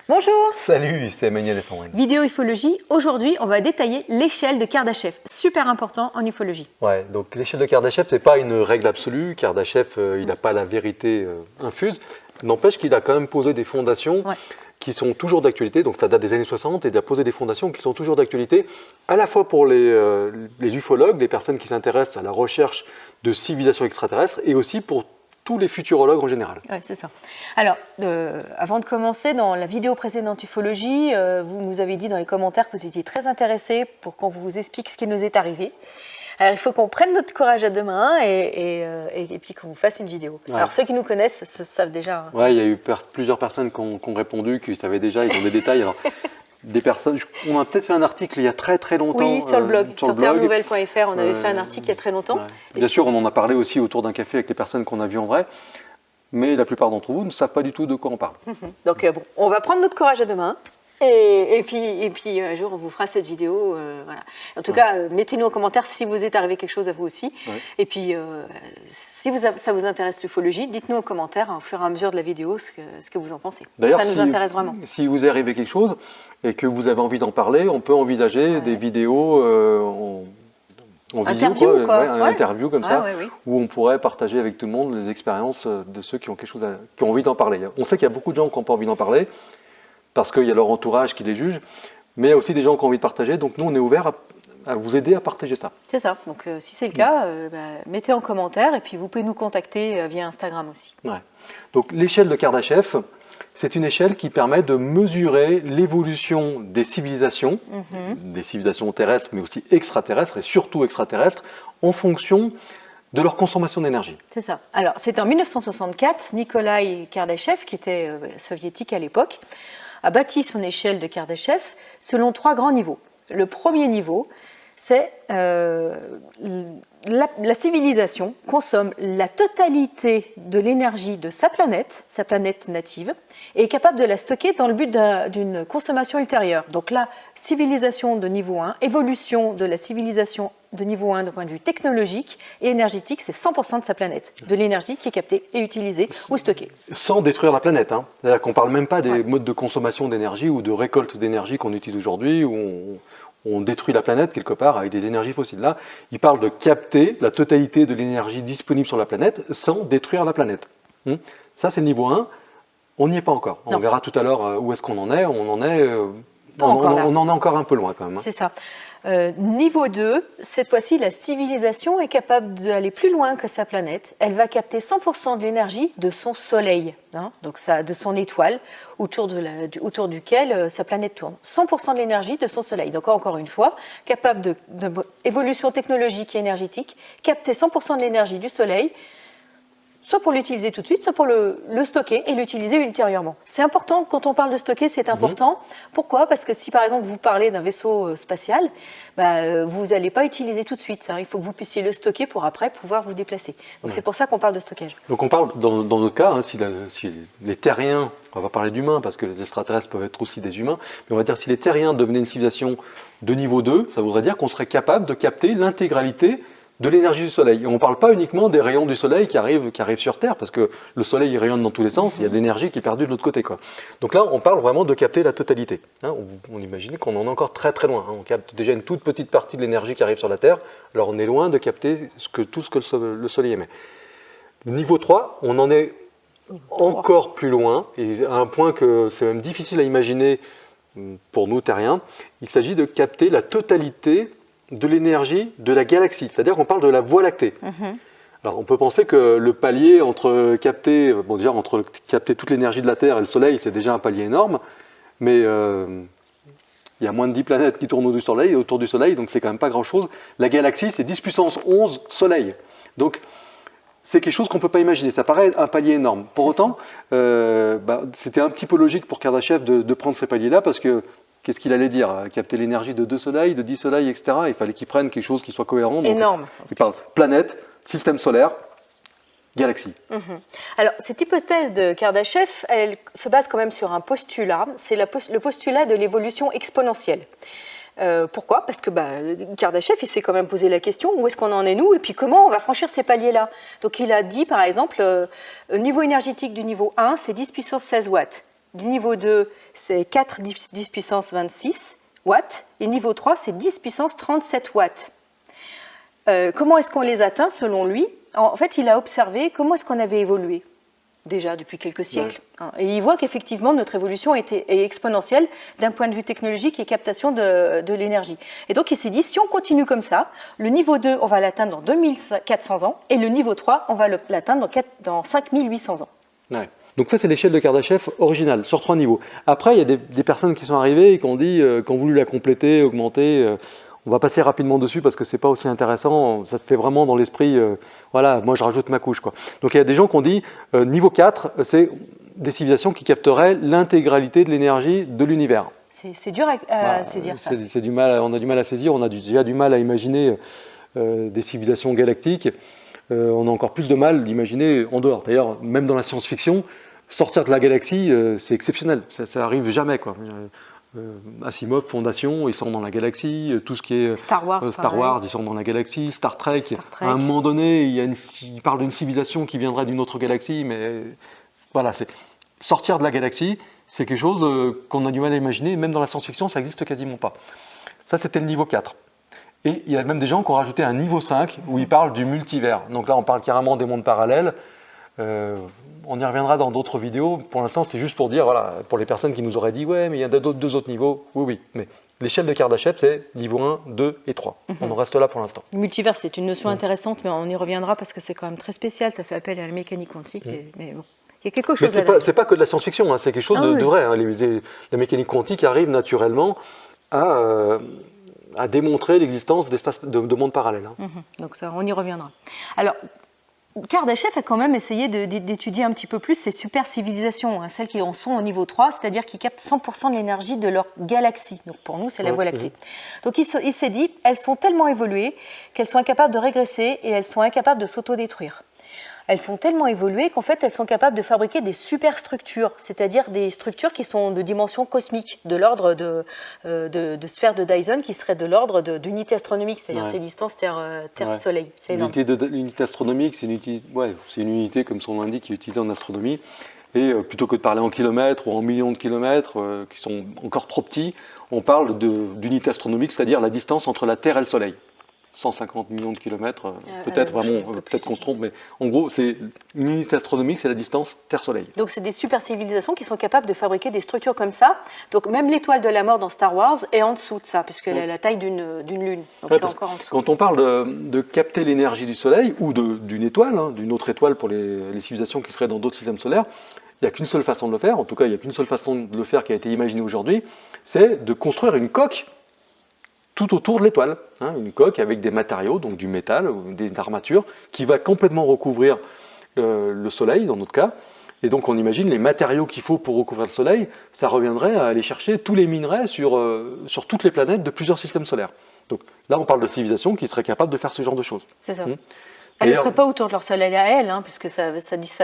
Bonjour. Salut, c'est Emmanuel et Sandrine. Vidéo ufologie. Aujourd'hui, on va détailler l'échelle de Kardashev. Super important en ufologie. Ouais, donc l'échelle de Kardashev, c'est pas une règle absolue. Kardashev, il n'a pas la vérité infuse. N'empêche qu'il a quand même posé des fondations qui sont toujours d'actualité. Donc ça date des années 60 et il a posé des fondations qui sont toujours d'actualité, à la fois pour les ufologues, les personnes qui s'intéressent à la recherche de civilisations extraterrestres, et aussi pour tous les futurologues en général. Oui, c'est ça. Alors, avant de commencer, dans la vidéo précédente ufologie, vous nous avez dit dans les commentaires que vous étiez très intéressés pour qu'on vous explique ce qui nous est arrivé. Alors, il faut qu'on prenne notre courage à deux mains et puis qu'on vous fasse une vidéo. Ouais. Alors, ceux qui nous connaissent savent déjà. Oui, il y a eu plusieurs personnes qui ont répondu, qui savaient déjà, ils ont des détails. Alors, des personnes, on a peut-être fait un article il y a très très longtemps. Oui, sur le blog, sur terrenouvelle.fr, on avait fait un article il y a très longtemps. Ouais. Bien sûr, on en a parlé aussi autour d'un café avec les personnes qu'on a vues en vrai, mais la plupart d'entre vous ne savent pas du tout de quoi on parle. Donc bon, on va prendre notre courage à deux mains. Et puis un jour on vous fera cette vidéo, voilà. En tout cas, mettez-nous en commentaire si vous est arrivé quelque chose à vous aussi. Ouais. Et puis si ça vous intéresse l'ufologie, dites-nous en commentaire au fur et à mesure de la vidéo ce que vous en pensez. D'ailleurs, ça nous intéresse vraiment. Si vous est arrivé quelque chose et que vous avez envie d'en parler, on peut envisager des vidéos en visio, interview comme ça, où on pourrait partager avec tout le monde les expériences de ceux qui ont quelque chose qui ont envie d'en parler. On sait qu'il y a beaucoup de gens qui n'ont pas envie d'en parler, parce qu'il y a leur entourage qui les juge, mais il y a aussi des gens qui ont envie de partager, donc nous on est ouvert à vous aider à partager ça. C'est ça, donc si c'est le cas, mettez en commentaire et puis vous pouvez nous contacter via Instagram aussi. Ouais. Donc l'échelle de Kardashev, c'est une échelle qui permet de mesurer l'évolution des civilisations terrestres, mais aussi extraterrestres, et surtout extraterrestres, en fonction de leur consommation d'énergie. C'est ça. Alors c'est en 1964, Nikolai Kardashev, qui était soviétique à l'époque, a bâti son échelle de Kardashev selon trois grands niveaux. Le premier niveau, c'est la civilisation consomme la totalité de l'énergie de sa planète native, et est capable de la stocker dans le but d'une consommation ultérieure. Donc la civilisation de niveau 1, évolution de la civilisation de niveau 1 d'un point de vue technologique et énergétique, c'est 100% de sa planète, de l'énergie qui est captée et utilisée ou stockée. Sans détruire la planète, hein. C'est-à-dire qu'on ne parle même pas des modes de consommation d'énergie ou de récolte d'énergie qu'on utilise aujourd'hui, où on détruit la planète quelque part avec des énergies fossiles. Là, il parle de capter la totalité de l'énergie disponible sur la planète sans détruire la planète. Ça, c'est le niveau 1. On n'y est pas encore. On verra tout à l'heure où est-ce qu'on en est. On en est encore un peu loin quand même. C'est ça. Niveau 2, cette fois-ci, la civilisation est capable d'aller plus loin que sa planète. Elle va capter 100% de l'énergie de son soleil, donc de son étoile, autour duquel sa planète tourne. 100% de l'énergie de son soleil. Donc encore une fois, capable d'évolution technologique et énergétique, capter 100% de l'énergie du soleil, soit pour l'utiliser tout de suite, soit pour le stocker et l'utiliser ultérieurement. C'est important, quand on parle de stocker, c'est important. Pourquoi ? Parce que si par exemple vous parlez d'un vaisseau spatial, vous n'allez pas utiliser tout de suite. Il faut que vous puissiez le stocker pour après pouvoir vous déplacer. Donc c'est pour ça qu'on parle de stockage. Donc on parle, dans notre cas, si les terriens, on va parler d'humains parce que les extraterrestres peuvent être aussi des humains, mais on va dire si les terriens devenaient une civilisation de niveau 2, ça voudrait dire qu'on serait capable de capter l'intégralité de l'énergie du soleil. Et on ne parle pas uniquement des rayons du soleil qui arrivent sur Terre, parce que le soleil il rayonne dans tous les sens, il y a de l'énergie qui est perdue de l'autre côté, quoi. Donc là, on parle vraiment de capter la totalité. On imagine qu'on en est encore très très loin. On capte déjà une toute petite partie de l'énergie qui arrive sur la Terre, alors on est loin de capter tout ce que le soleil émet. Niveau 3, on en est encore plus loin, et à un point que c'est même difficile à imaginer pour nous terriens. Il s'agit de capter la totalité de l'énergie de la galaxie, c'est-à-dire qu'on parle de la Voie lactée. Alors on peut penser que le palier entre capter toute l'énergie de la Terre et le Soleil, c'est déjà un palier énorme, mais il y a moins de 10 planètes qui tournent autour du Soleil, donc c'est quand même pas grand-chose. La galaxie, c'est 10 puissance 11 Soleil. Donc c'est quelque chose qu'on ne peut pas imaginer, ça paraît un palier énorme. Pour autant, c'était un petit peu logique pour Kardashev de prendre ces paliers-là, parce que qu'est-ce qu'il allait dire? Capter l'énergie de 2 soleils, de 10 soleils, etc. Il fallait qu'il prenne quelque chose qui soit cohérent. Donc, énorme. Il parle planète, système solaire, galaxie. Alors, cette hypothèse de Kardashev, elle se base quand même sur un postulat. C'est le postulat de l'évolution exponentielle. Pourquoi ? Parce que Kardashev, il s'est quand même posé la question, où est-ce qu'on en est nous, et puis comment on va franchir ces paliers-là. Donc il a dit, par exemple, au niveau énergétique du niveau 1, c'est 10 puissance 16 watts. du niveau 2, c'est 4 10 puissance 26 watts, et niveau 3, c'est 10 puissance 37 watts. Comment est-ce qu'on les atteint selon lui? En fait, il a observé comment est-ce qu'on avait évolué déjà depuis quelques siècles. Ouais. Et il voit qu'effectivement, notre évolution est exponentielle d'un point de vue technologique et captation de l'énergie. Et donc, il s'est dit, si on continue comme ça, le niveau 2, on va l'atteindre dans 2400 ans, et le niveau 3, on va l'atteindre dans 5800 ans. Ouais. Donc ça, c'est l'échelle de Kardashev originale, sur 3 niveaux. Après, il y a des personnes qui sont arrivées et qui ont dit, qui ont voulu la compléter, augmenter. On va passer rapidement dessus parce que c'est pas aussi intéressant. Ça te fait vraiment dans l'esprit, voilà, moi je rajoute ma couche, quoi. Donc il y a des gens qui ont dit, niveau 4, c'est des civilisations qui capteraient l'intégralité de l'énergie de l'univers. C'est dur à saisir ça. On a du mal à saisir, on a déjà du mal à imaginer des civilisations galactiques. On a encore plus de mal d'imaginer en dehors. D'ailleurs, même dans la science-fiction, sortir de la galaxie, c'est exceptionnel. Ça arrive jamais, quoi. Asimov, Fondation, ils sont dans la galaxie. Tout ce qui est Star Wars, ils sont dans la galaxie. Star Trek. À un moment donné, il parle d'une civilisation qui viendrait d'une autre galaxie, mais voilà, c'est sortir de la galaxie, c'est quelque chose qu'on a du mal à imaginer. Même dans la science-fiction, ça n'existe quasiment pas. Ça, c'était le niveau 4. Et il y a même des gens qui ont rajouté un niveau 5 où ils parlent du multivers. Donc là, on parle carrément des mondes parallèles. On y reviendra dans d'autres vidéos. Pour l'instant, c'était juste pour dire, voilà, pour les personnes qui nous auraient dit, ouais, mais il y a deux autres niveaux. Oui, mais l'échelle de Kardashev, c'est niveau 1, 2 et 3. On en reste là pour l'instant. Le multivers, c'est une notion intéressante, mais on y reviendra parce que c'est quand même très spécial. Ça fait appel à la mécanique quantique. Mais bon, il y a quelque chose c'est pas que de la science-fiction, hein, c'est quelque chose de vrai. Hein. La mécanique quantique arrive naturellement à démontrer l'existence d'espaces de mondes parallèles. Hein. Donc ça, on y reviendra. Alors, Kardashev a quand même essayé d'étudier un petit peu plus ces super civilisations, hein, celles qui en sont au niveau 3, c'est-à-dire qui captent 100% de l'énergie de leur galaxie. Donc pour nous, c'est la Voie lactée. Donc il s'est dit, elles sont tellement évoluées qu'elles sont incapables de régresser et elles sont incapables de s'autodétruire. Elles sont tellement évoluées qu'en fait, elles sont capables de fabriquer des superstructures, c'est-à-dire des structures qui sont de dimension cosmique, de l'ordre de sphères de Dyson, qui seraient de l'ordre d'unités astronomiques, c'est-à-dire ces distances Terre-Soleil. C'est énorme. L'unité astronomique, c'est une unité, comme son nom l'indique, qui est utilisée en astronomie. Et plutôt que de parler en kilomètres ou en millions de kilomètres, qui sont encore trop petits, on parle d'unité astronomique, c'est-à-dire la distance entre la Terre et le Soleil. 150 millions de kilomètres, peut-être qu'on se trompe, mais en gros, c'est une unité astronomique, c'est la distance Terre-Soleil. Donc c'est des super civilisations qui sont capables de fabriquer des structures comme ça. Donc même l'étoile de la mort dans Star Wars est en dessous de ça, puisqu'elle a la taille d'une lune. Donc c'est encore en dessous. Quand on parle de capter l'énergie du Soleil, ou d'une étoile, hein, d'une autre étoile pour les civilisations qui seraient dans d'autres systèmes solaires, il n'y a qu'une seule façon de le faire, en tout cas il n'y a qu'une seule façon de le faire qui a été imaginée aujourd'hui, c'est de construire une coque tout autour de l'étoile, hein, une coque avec des matériaux, donc du métal, ou des armatures, qui va complètement recouvrir le Soleil, dans notre cas. Et donc on imagine les matériaux qu'il faut pour recouvrir le Soleil, ça reviendrait à aller chercher tous les minerais sur toutes les planètes de plusieurs systèmes solaires. Donc là on parle de civilisations qui seraient capables de faire ce genre de choses. C'est ça. Elles ne feraient pas autour de leur Soleil à elles, hein, puisque ça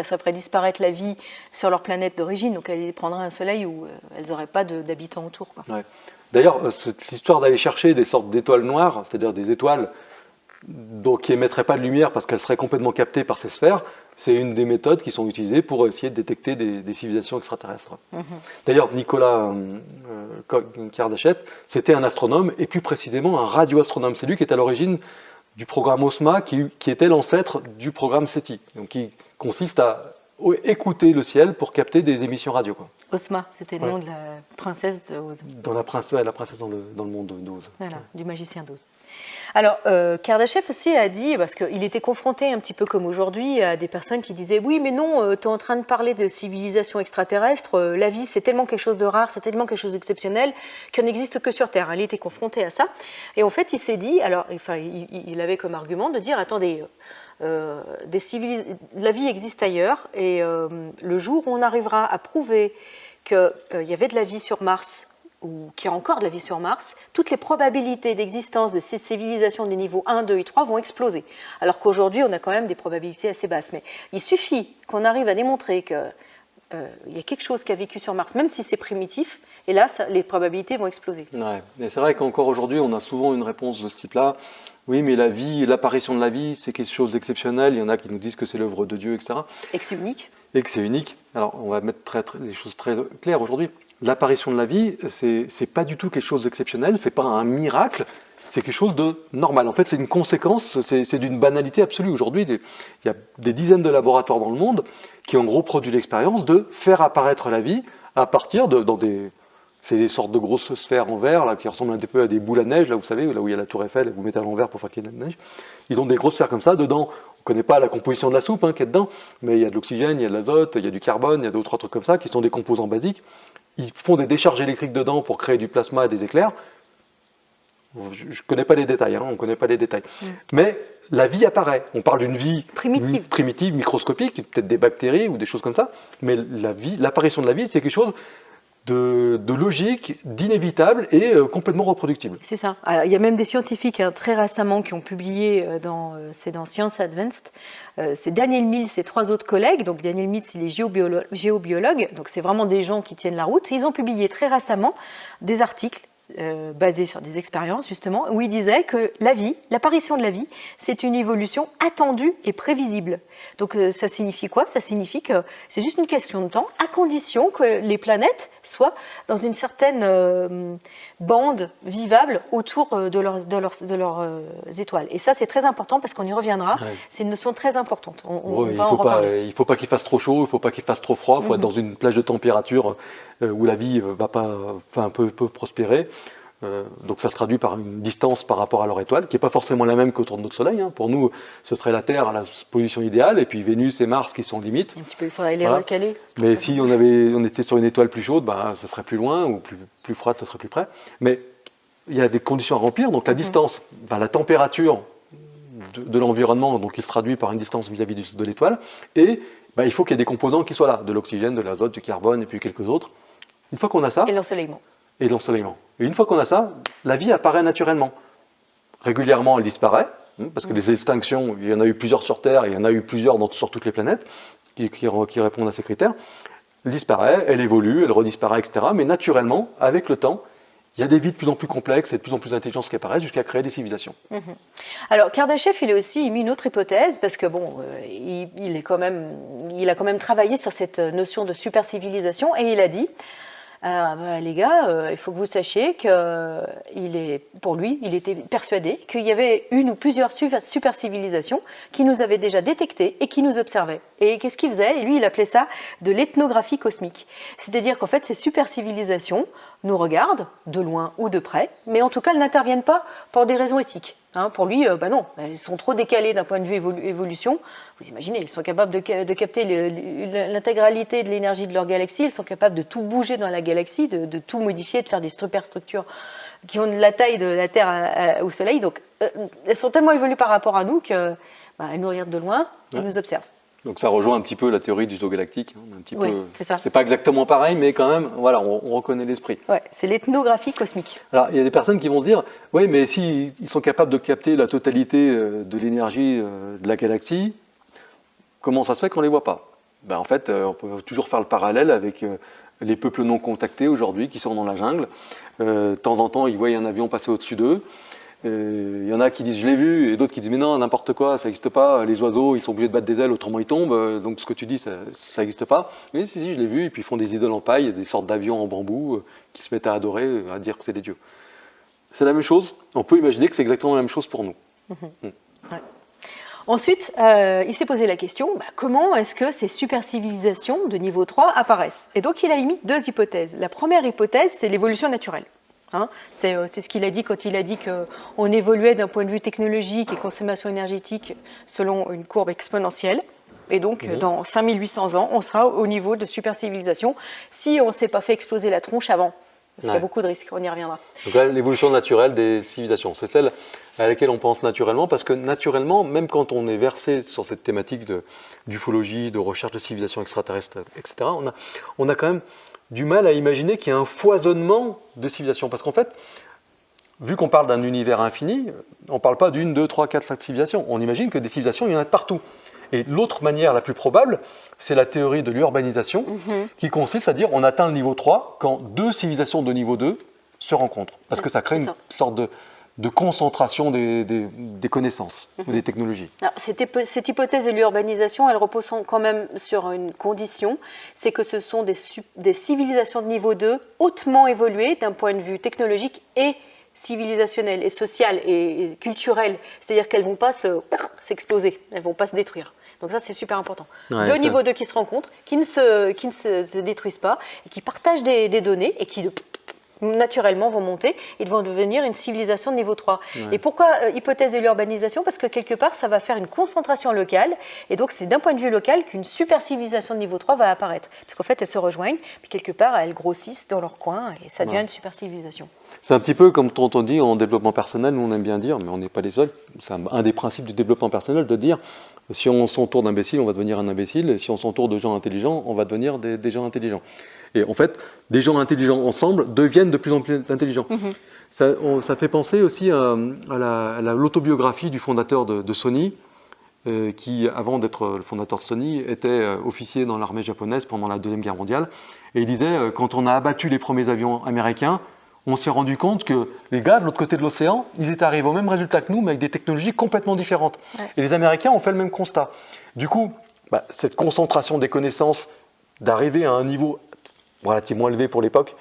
ferait disparaître la vie sur leur planète d'origine, donc elles prendraient un Soleil où elles n'auraient pas d'habitants autour. Quoi. Ouais. D'ailleurs, cette histoire d'aller chercher des sortes d'étoiles noires, c'est-à-dire des étoiles qui n'émettraient pas de lumière parce qu'elles seraient complètement captées par ces sphères, c'est une des méthodes qui sont utilisées pour essayer de détecter des civilisations extraterrestres. D'ailleurs, Nicolas Kardashev, c'était un astronome, et plus précisément un radioastronome. C'est lui qui est à l'origine du programme OSMA, qui était l'ancêtre du programme SETI, donc qui consiste à écouter le ciel pour capter des émissions radio. Quoi. Osma, c'était le nom de la princesse d'Oz. Dans la princesse dans le monde d'Oz. Voilà, du magicien d'Oz. Alors, Kardashev aussi a dit, parce qu'il était confronté un petit peu comme aujourd'hui à des personnes qui disaient « Oui, mais non, tu es en train de parler de civilisation extraterrestre, la vie c'est tellement quelque chose de rare, c'est tellement quelque chose d'exceptionnel qu'il n'existe que sur Terre. » Il était confronté à ça. Et en fait, il s'est dit, alors, il avait comme argument de dire « Attendez, la vie existe ailleurs et le jour où on arrivera à prouver qu'il y avait de la vie sur Mars ou qu'il y a encore de la vie sur Mars, toutes les probabilités d'existence de ces civilisations des niveaux 1, 2 et 3 vont exploser. Alors qu'aujourd'hui, on a quand même des probabilités assez basses. Mais il suffit qu'on arrive à démontrer qu'il y a quelque chose qui a vécu sur Mars, même si c'est primitif, et là, les probabilités vont exploser. Ouais. Et c'est vrai qu'encore aujourd'hui, on a souvent une réponse de ce type-là. Oui, mais la vie, l'apparition de la vie, c'est quelque chose d'exceptionnel. Il y en a qui nous disent que c'est l'œuvre de Dieu, etc. Et que c'est unique. et que c'est unique. Alors, on va mettre les choses très claires aujourd'hui. L'apparition de la vie, c'est pas du tout quelque chose d'exceptionnel, c'est pas un miracle, c'est quelque chose de normal. En fait, c'est une conséquence, c'est d'une banalité absolue. Aujourd'hui, il y a des dizaines de laboratoires dans le monde qui ont en gros produit l'expérience de faire apparaître la vie à partir c'est des sortes de grosses sphères en verre là, qui ressemblent un petit peu à des boules à neige, là, vous savez, là où il y a la tour Eiffel, vous mettez à l'envers pour faire qu'il y ait de la neige. Ils ont des grosses sphères comme ça, dedans, on ne connaît pas la composition de la soupe qu'il y a dedans, mais il y a de l'oxygène, il y a de l'azote, il y a du carbone, il y a deux ou trois trucs comme ça, qui sont des composants basiques. Ils font des décharges électriques dedans pour créer du plasma et des éclairs. Je ne connais pas les détails, on ne connaît pas les détails. Mais la vie apparaît. On parle d'une vie primitive, microscopique, peut-être des bactéries ou des choses comme ça, mais l'apparition de la vie, c'est quelque chose de logique, d'inévitable et complètement reproductible. C'est ça. Alors, il y a même des scientifiques très récemment qui ont publié c'est dans Science Advanced. C'est Daniel Mills et 3 autres collègues. Donc Daniel Mills, il est géobiologue. Donc c'est vraiment des gens qui tiennent la route. Ils ont publié très récemment des articles basés sur des expériences justement, où ils disaient que l'apparition de la vie, c'est une évolution attendue et prévisible. Donc ça signifie quoi? Ça signifie que c'est juste une question de temps, à condition que les planètes soient dans une certaine bande vivable autour de leurs étoiles. Et ça, c'est très important parce qu'on y reviendra. Ouais. C'est une notion très importante. Il ne faut pas qu'il fasse trop chaud, il ne faut pas qu'il fasse trop froid, il faut être dans une plage de température où la vie peut prospérer. Donc ça se traduit par une distance par rapport à leur étoile, qui n'est pas forcément la même qu'autour de notre Soleil. Pour nous, ce serait la Terre à la position idéale, et puis Vénus et Mars qui sont limites. Un petit peu, il faudrait les recaler. Mais si on était sur une étoile plus chaude, ce serait plus loin, ou plus froide, ce serait plus près. Mais il y a des conditions à remplir, donc la distance, la température de l'environnement, donc qui se traduit par une distance vis-à-vis de l'étoile, et il faut qu'il y ait des composants qui soient là, de l'oxygène, de l'azote, du carbone, et puis quelques autres. Une fois qu'on a ça... Et l'ensoleillement. Et une fois qu'on a ça, la vie apparaît naturellement. Régulièrement, elle disparaît, parce que les extinctions, il y en a eu plusieurs sur Terre, il y en a eu plusieurs sur toutes les planètes qui répondent à ces critères. Elle disparaît, elle évolue, elle redisparaît, etc. Mais naturellement, avec le temps, il y a des vies de plus en plus complexes et de plus en plus intelligentes qui apparaissent jusqu'à créer des civilisations. Alors Kardashev, il a aussi émis une autre hypothèse, parce que il a quand même travaillé sur cette notion de supercivilisation, et il a dit... les gars, il faut que vous sachiez pour lui, il était persuadé qu'il y avait une ou plusieurs super civilisations qui nous avaient déjà détectés et qui nous observaient. Et qu'est-ce qu'il faisait? Et lui, il appelait ça de l'ethnographie cosmique. C'est-à-dire qu'en fait, ces super civilisations nous regardent, de loin ou de près, mais en tout cas, elles n'interviennent pas pour des raisons éthiques. Pour lui, non, ils sont trop décalés d'un point de vue évolution. Vous imaginez, ils sont capables de capter l'intégralité de l'énergie de leur galaxie, ils sont capables de tout bouger dans la galaxie, de tout modifier, de faire des superstructures qui ont la taille de la Terre au Soleil. Donc, elles sont tellement évoluées par rapport à nous qu'elles nous regardent de loin et nous observent. Donc ça rejoint un petit peu la théorie du zoo galactique. C'est ça. C'est pas exactement pareil, mais quand même, on reconnaît l'esprit. Ouais, c'est l'ethnographie cosmique. Alors, il y a des personnes qui vont se dire, oui, mais s'ils sont capables de capter la totalité de l'énergie de la galaxie, comment ça se fait qu'on ne les voit pas? En fait, on peut toujours faire le parallèle avec les peuples non contactés aujourd'hui qui sont dans la jungle. De temps en temps, ils voient un avion passer au-dessus d'eux. Il y en a qui disent je l'ai vu, et d'autres qui disent mais non, n'importe quoi, ça n'existe pas, les oiseaux ils sont obligés de battre des ailes, autrement ils tombent, donc ce que tu dis ça n'existe pas. Mais si, je l'ai vu, et puis ils font des idoles en paille, des sortes d'avions en bambou qui se mettent à adorer, à dire que c'est des dieux. C'est la même chose, on peut imaginer que c'est exactement la même chose pour nous. Ouais. Ensuite, il s'est posé la question, comment est-ce que ces super civilisations de niveau 3 apparaissent? Et donc il a émis 2 hypothèses. La première hypothèse, c'est l'évolution naturelle. C'est ce qu'il a dit quand il a dit qu'on évoluait d'un point de vue technologique et consommation énergétique selon une courbe exponentielle. Et donc, dans 5800 ans, on sera au niveau de supercivilisation si on ne s'est pas fait exploser la tronche avant. Parce qu'il y a beaucoup de risques, on y reviendra. Donc là, l'évolution naturelle des civilisations, c'est celle à laquelle on pense naturellement, parce que naturellement, même quand on est versé sur cette thématique d'ufologie, de recherche de civilisations extraterrestres, etc., on a quand même du mal à imaginer qu'il y a un foisonnement de civilisations. Parce qu'en fait, vu qu'on parle d'un univers infini, on ne parle pas d'une, 2, 3, 4, 5 civilisations. On imagine que des civilisations, il y en a partout. Et l'autre manière la plus probable, c'est la théorie de l'urbanisation, qui consiste à dire on atteint le niveau 3 quand 2 civilisations de niveau 2 se rencontrent. Parce que ça crée une sorte de concentration des connaissances, des technologies. Alors, cette hypothèse de l'urbanisation, elle repose quand même sur une condition, c'est que ce sont des civilisations de niveau 2 hautement évoluées d'un point de vue technologique et civilisationnel et social et culturel. C'est-à-dire qu'elles ne vont pas s'exploser, elles ne vont pas se détruire. Donc ça, c'est super important. Ouais, Deux niveaux 2 qui se rencontrent, qui ne se détruisent pas, et qui partagent des données, et qui naturellement vont monter, ils vont devenir une civilisation de niveau 3. Ouais. Et pourquoi hypothèse de l'urbanisation? Parce que quelque part, ça va faire une concentration locale, et donc c'est d'un point de vue local qu'une super civilisation de niveau 3 va apparaître. Parce qu'en fait, elles se rejoignent, puis quelque part, elles grossissent dans leur coin, et ça devient une super civilisation. C'est un petit peu comme on dit en développement personnel, nous on aime bien dire, mais on n'est pas les seuls, c'est un des principes du développement personnel de dire, si on s'entoure d'imbéciles, on va devenir un imbécile, et si on s'entoure de gens intelligents, on va devenir des gens intelligents. Et en fait, des gens intelligents ensemble deviennent de plus en plus intelligents. Ça fait penser aussi à l'autobiographie du fondateur de Sony, qui, avant d'être le fondateur de Sony, était officier dans l'armée japonaise pendant la Deuxième Guerre mondiale. Et il disait, quand on a abattu les premiers avions américains, on s'est rendu compte que les gars de l'autre côté de l'océan, ils étaient arrivés au même résultat que nous, mais avec des technologies complètement différentes. Ouais. Et les Américains ont fait le même constat. Du coup, cette concentration des connaissances, d'arriver à un niveau relativement élevé pour l'époque,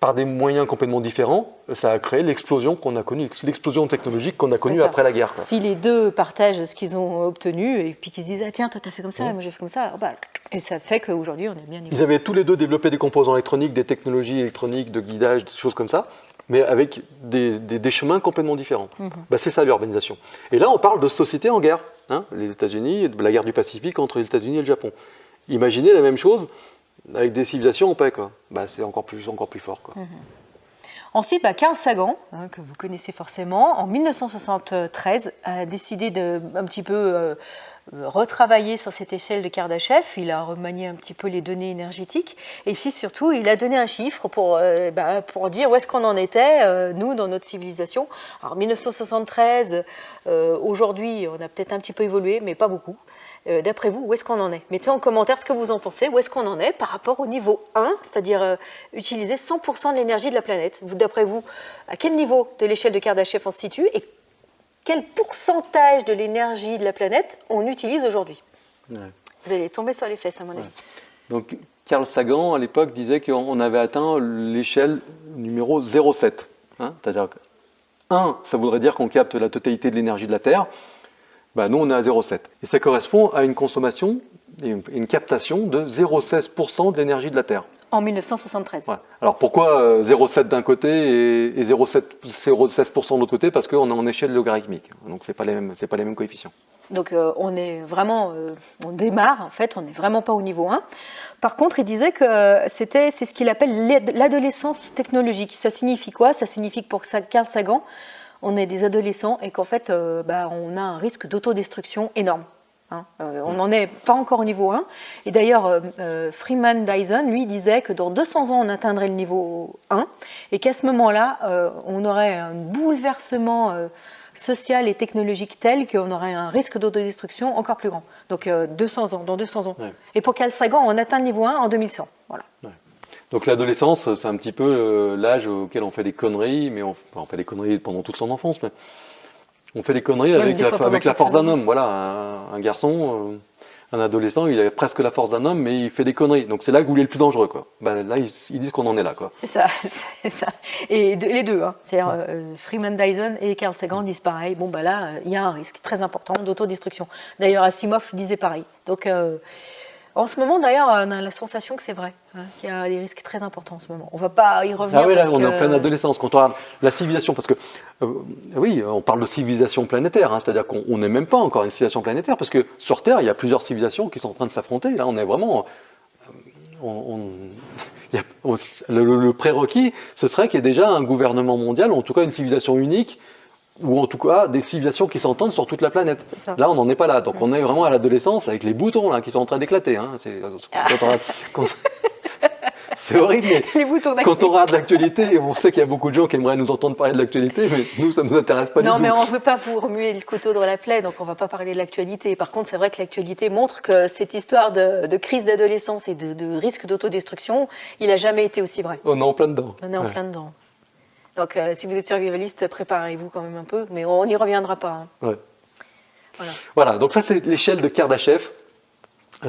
par des moyens complètement différents, ça a créé l'explosion qu'on a connue, l'explosion technologique qu'on a connue après la guerre. Quoi. Si les deux partagent ce qu'ils ont obtenu et puis qu'ils se disent ah tiens toi t'as fait comme ça, moi j'ai fait comme ça, et ça fait qu'aujourd'hui on est bien. Ils avaient tous les deux développé des composants électroniques, des technologies électroniques, de guidage, des choses comme ça, mais avec des chemins complètement différents. C'est ça l'urbanisation. Et là on parle de sociétés en guerre, les États-Unis, de la guerre du Pacifique entre les États-Unis et le Japon. Imaginez la même chose avec des civilisations en paix, quoi. C'est encore plus fort, quoi. Ensuite, Carl Sagan, que vous connaissez forcément, en 1973, a décidé de un petit peu retravailler sur cette échelle de Kardashev. Il a remanié un petit peu les données énergétiques. Et puis surtout, il a donné un chiffre pour dire où est-ce qu'on en était, nous, dans notre civilisation. Alors, 1973, aujourd'hui, on a peut-être un petit peu évolué, mais pas beaucoup. D'après vous, où est-ce qu'on en est? Mettez en commentaire ce que vous en pensez. Où est-ce qu'on en est par rapport au niveau 1, c'est-à-dire utiliser 100% de l'énergie de la planète? D'après vous, à quel niveau de l'échelle de Kardashev on se situe et quel pourcentage de l'énergie de la planète on utilise aujourd'hui? Vous allez tomber sur les fesses, à mon avis. Donc, Carl Sagan, à l'époque, disait qu'on avait atteint l'échelle numéro 0,7. C'est-à-dire que 1, ça voudrait dire qu'on capte la totalité de l'énergie de la Terre. Nous, on est à 0,7. Et ça correspond à une consommation et une captation de 0,16% de l'énergie de la Terre. En 1973. Ouais. Alors pourquoi 0,7 d'un côté et 0,16% de l'autre côté? Parce qu'on est en échelle logarithmique. Donc, ce n'est pas les mêmes coefficients. Donc, on est vraiment, on démarre, en fait, on n'est vraiment pas au niveau 1. Par contre, il disait que c'est ce qu'il appelle l'adolescence technologique. Ça signifie quoi? Ça signifie que pour Carl Sagan, on est des adolescents et qu'en fait, on a un risque d'autodestruction énorme. On n'en est pas encore au niveau 1. Et d'ailleurs, Freeman Dyson, lui, disait que dans 200 ans, on atteindrait le niveau 1 et qu'à ce moment-là, on aurait un bouleversement social et technologique tel qu'on aurait un risque d'autodestruction encore plus grand. Donc, dans 200 ans. Ouais. Et pour Carl Sagan, on atteint le niveau 1 en 2100. Voilà. Ouais. Donc l'adolescence, c'est un petit peu l'âge auquel on fait des conneries, mais on fait des conneries pendant toute son enfance, mais on fait des conneries avec la force d'un homme. Voilà, un garçon, un adolescent, il a presque la force d'un homme, mais il fait des conneries. Donc c'est là où il est le plus dangereux, quoi. Là, ils disent qu'on en est là, quoi. C'est ça. Et les deux, c'est-à-dire Freeman Dyson et Carl Sagan disent pareil. Là, il y a un risque très important d'autodestruction. D'ailleurs, Asimov disait pareil. Donc en ce moment, d'ailleurs, on a la sensation que c'est vrai, qu'il y a des risques très importants en ce moment. On ne va pas y revenir. Là, on est en pleine adolescence. Quand on regarde la civilisation, parce que, oui, on parle de civilisation planétaire, c'est-à-dire qu'on n'est même pas encore une civilisation planétaire, parce que sur Terre, il y a plusieurs civilisations qui sont en train de s'affronter. Là, on est vraiment... le prérequis, ce serait qu'il y ait déjà un gouvernement mondial, ou en tout cas une civilisation unique, ou en tout cas des civilisations qui s'entendent sur toute la planète. Là, on n'en est pas là. Donc, on est vraiment à l'adolescence avec les boutons là, qui sont en train d'éclater. C'est horrible, mais quand on regarde l'actualité, on sait qu'il y a beaucoup de gens qui aimeraient nous entendre parler de l'actualité, mais nous, ça ne nous intéresse pas du tout. Non, mais on ne veut pas vous remuer le couteau dans la plaie, donc on ne va pas parler de l'actualité. Par contre, c'est vrai que l'actualité montre que cette histoire de crise d'adolescence et de risque d'autodestruction, il n'a jamais été aussi vrai. On est en plein dedans. On est en plein dedans. Donc, si vous êtes survivaliste, préparez-vous quand même un peu, mais on n'y reviendra pas. Hein. Ouais. Voilà. Donc ça c'est l'échelle de Kardashev.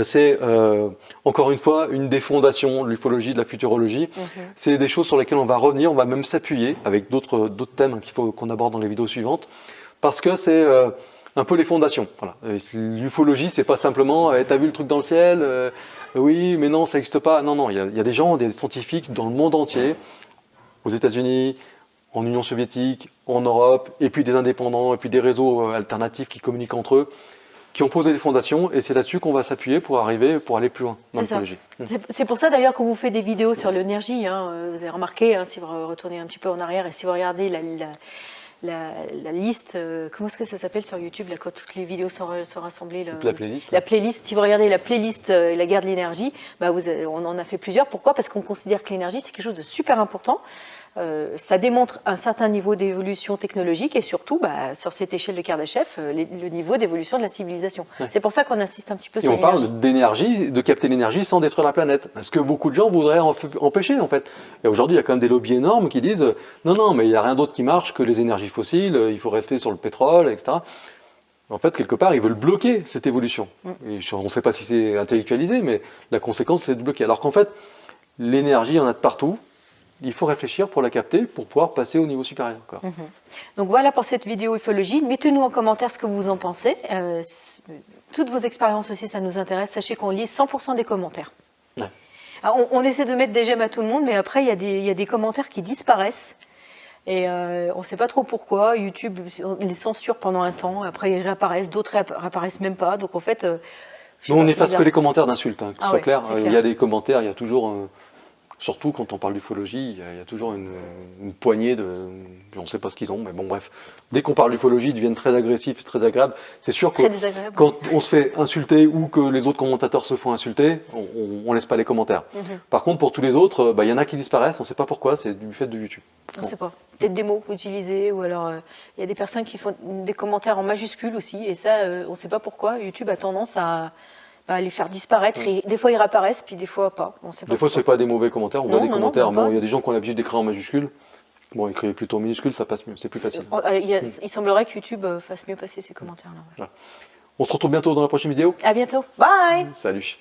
C'est encore une fois une des fondations de l'ufologie, de la futurologie. C'est des choses sur lesquelles on va revenir, on va même s'appuyer avec d'autres thèmes qu'il faut qu'on aborde dans les vidéos suivantes, parce que c'est un peu les fondations. Voilà. L'ufologie, c'est pas simplement t'as vu le truc dans le ciel, oui, mais non, ça n'existe pas. Non, il y a des gens, des scientifiques dans le monde entier, aux États-Unis, en Union soviétique, en Europe, et puis des indépendants, et puis des réseaux alternatifs qui communiquent entre eux, qui ont posé des fondations, et c'est là-dessus qu'on va s'appuyer pour aller plus loin dans l'ufologie. C'est pour ça d'ailleurs qu'on vous fait des vidéos sur l'énergie. Hein. Vous avez remarqué, hein, si vous retournez un petit peu en arrière et si vous regardez la liste, comment est-ce que ça s'appelle sur YouTube, là, quand toutes les vidéos sont rassemblées, la playlist. La playlist. Si vous regardez la playlist La guerre de l'énergie, bah on en a fait plusieurs. Pourquoi? Parce qu'on considère que l'énergie c'est quelque chose de super important. Ça démontre un certain niveau d'évolution technologique et surtout, bah, sur cette échelle de Kardashev, le niveau d'évolution de la civilisation. Ouais. C'est pour ça qu'on insiste un petit peu sur l'énergie. Et on parle d'énergie, de capter l'énergie sans détruire la planète. Ce que beaucoup de gens voudraient empêcher, en fait. Et aujourd'hui, il y a quand même des lobbies énormes qui disent non, mais il n'y a rien d'autre qui marche que les énergies fossiles, il faut rester sur le pétrole, etc. En fait, quelque part, ils veulent bloquer cette évolution. Et on ne sait pas si c'est intellectualisé, mais la conséquence, c'est de bloquer. Alors qu'en fait, l'énergie, il y en a de partout. Il faut réfléchir pour la capter, pour pouvoir passer au niveau supérieur. Quoi. Donc voilà pour cette vidéo ufologie. Mettez-nous en commentaire ce que vous en pensez. Toutes vos expériences aussi, ça nous intéresse. Sachez qu'on lit 100% des commentaires. Ouais. Alors, on essaie de mettre des j'aime à tout le monde, mais après, il y a des commentaires qui disparaissent. Et on ne sait pas trop pourquoi. YouTube les censure pendant un temps. Après, ils réapparaissent. D'autres réapparaissent même pas. Donc en fait... Nous, on n'efface que les commentaires d'insultes. Hein, que ce soit clair. Clair. Il y a des commentaires, il y a toujours... Surtout quand on parle d'ufologie, il y a toujours une poignée de... On ne sait pas ce qu'ils ont, mais bon, bref. Dès qu'on parle d'ufologie, ils deviennent très agressifs, très agréables. C'est sûr que quand on se fait insulter ou que les autres commentateurs se font insulter, on ne laisse pas les commentaires. Par contre, pour tous les autres, il y en a qui disparaissent, on ne sait pas pourquoi, c'est du fait de YouTube. On ne sait pas. Peut-être des mots utilisés, ou alors il y a des personnes qui font des commentaires en majuscules aussi, et ça, on ne sait pas pourquoi. YouTube a tendance à les faire disparaître. Et des fois, ils réapparaissent, puis des fois, pas. On sait pas des fois, ce n'est pas des mauvais commentaires. On voit des commentaires. Bon, il y a des gens qui ont l'habitude d'écrire en majuscule. Bon, écrire plutôt en minuscule, ça passe mieux. C'est plus facile. Il semblerait que YouTube fasse mieux passer ces commentaires-là. On se retrouve bientôt dans la prochaine vidéo. À bientôt. Bye. Salut.